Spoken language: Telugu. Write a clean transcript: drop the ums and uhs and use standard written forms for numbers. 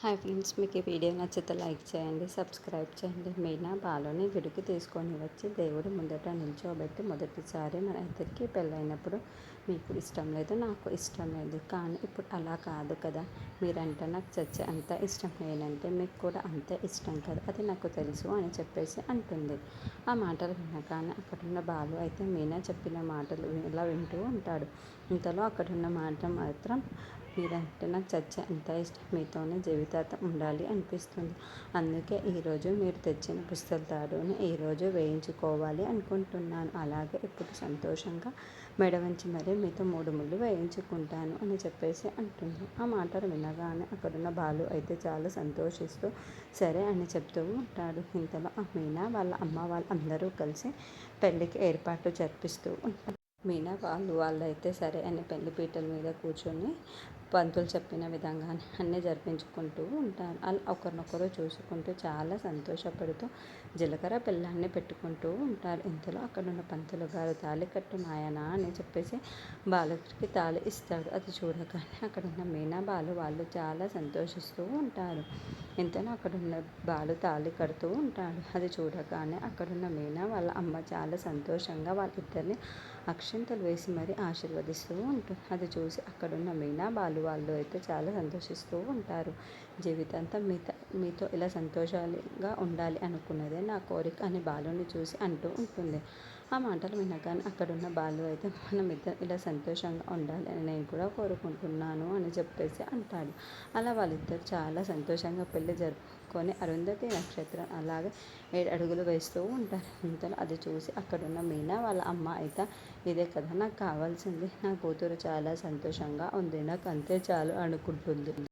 హాయ్ ఫ్రెండ్స్, మీకు ఈ వీడియో నచ్చితే లైక్ చేయండి, సబ్స్క్రైబ్ చేయండి. మీనా బాలుని గుడికి తీసుకొని వచ్చి దేవుడి ముందట నిల్చోబెట్టి, మొదటిసారి మన ఇద్దరికి పెళ్ళైనప్పుడు మీకు ఇష్టం లేదు, నాకు ఇష్టం లేదు, కానీ ఇప్పుడు అలా కాదు కదా, మీరంటే నాకు చచ్చే అంత ఇష్టం, నేనంటే మీకు కూడా అంతే ఇష్టం కదా, అది నాకు తెలుసు అని చెప్పేసి అంటుంది. ఆ మాటలు వినగానే అక్కడున్న బాలు అయితే మీనా చెప్పిన మాటలు ఇలా వింటూ ఉంటాడు. ఇంతలో అక్కడున్న మాట మాత్రం, మీరంటే నాకు చచ్చే అంత ఇష్టం, మీతోనే జీవితాంతం ఉండాలి అనిపిస్తుంది, అందుకే ఈరోజు మీరు తెచ్చిన పుస్తల తాడుని ఈరోజు వేయించుకోవాలి అనుకుంటున్నాను, అలాగే ఇప్పుడు సంతోషంగా మెడ వంచి మరీ మీతో 3 ముళ్ళు వేయించుకుంటాను అని చెప్పేసి అంటుంది. ఆ మాటలు వినగానే అక్కడున్న బాలు అయితే చాలా సంతోషిస్తూ సరే అని చెప్తూ ఉంటాడు. ఇంతలో ఆ మీనా వాళ్ళ అమ్మ వాళ్ళందరూ కలిసి పెళ్ళికి ఏర్పాట్లు జరిపిస్తూ ఉంటారు. మీనా వాళ్ళైతే సరే అని పెళ్లి పీటల మీద కూర్చొని పంతులు చెప్పిన విధంగానే అన్నీ జరిపించుకుంటూ ఉంటారు. అలా ఒకరినొకరు చూసుకుంటూ చాలా సంతోషపడుతూ జీలకర్ర బెల్లాన్ని పెట్టుకుంటూ ఉంటారు. ఇంతలో అక్కడున్న పంతులు గారు తాళి కట్టు నాయనా అని చెప్పేసి బాలుకి తాళి ఇస్తాడు. అది చూడగానే అక్కడున్న మీనా బాలు వాళ్ళు చాలా సంతోషిస్తూ ఉంటారు. ఇంతలో అక్కడున్న బాలు తాళి కడుతూ ఉంటాడు. అది చూడగానే అక్కడున్న మీనా వాళ్ళ అమ్మ చాలా సంతోషంగా వాళ్ళిద్దరిని అక్షింతలు వేసి మరీ ఆశీర్వదిస్తూ ఉంటుంది. అది చూసి అక్కడున్న మీనా బాలు వాళ్ళు అయితే చాలా సంతోషిస్తూ ఉంటారు. జీవితాంతం మీతో ఇలా సంతోషాలుగా ఉండాలి అనుకున్నదే నా కోరిక అని బాలుని చూసి అంటూ ఉంటుంది. ఆ మాటలు వినగానే అక్కడున్న బాలు అయితే మనమిద్దరం ఇలా సంతోషంగా ఉండాలి అని నేను కూడా కోరుకుంటున్నాను అని చెప్పేసి అంటాడు. అలా వాళ్ళిద్దరు చాలా సంతోషంగా పెళ్లి జరుపుకొని అరుంధతి నక్షత్రం అలాగే 7 అడుగులు వేస్తూ ఉంటారు. ఇంతలో అది చూసి అక్కడున్న మీనా వాళ్ళ అమ్మ అయితే, ఇదే కదా నాకు కావాల్సింది, నా కూతురు చాలా సంతోషంగా ఉంది, నాకు అంతే చాలు అనుకుంటుంది.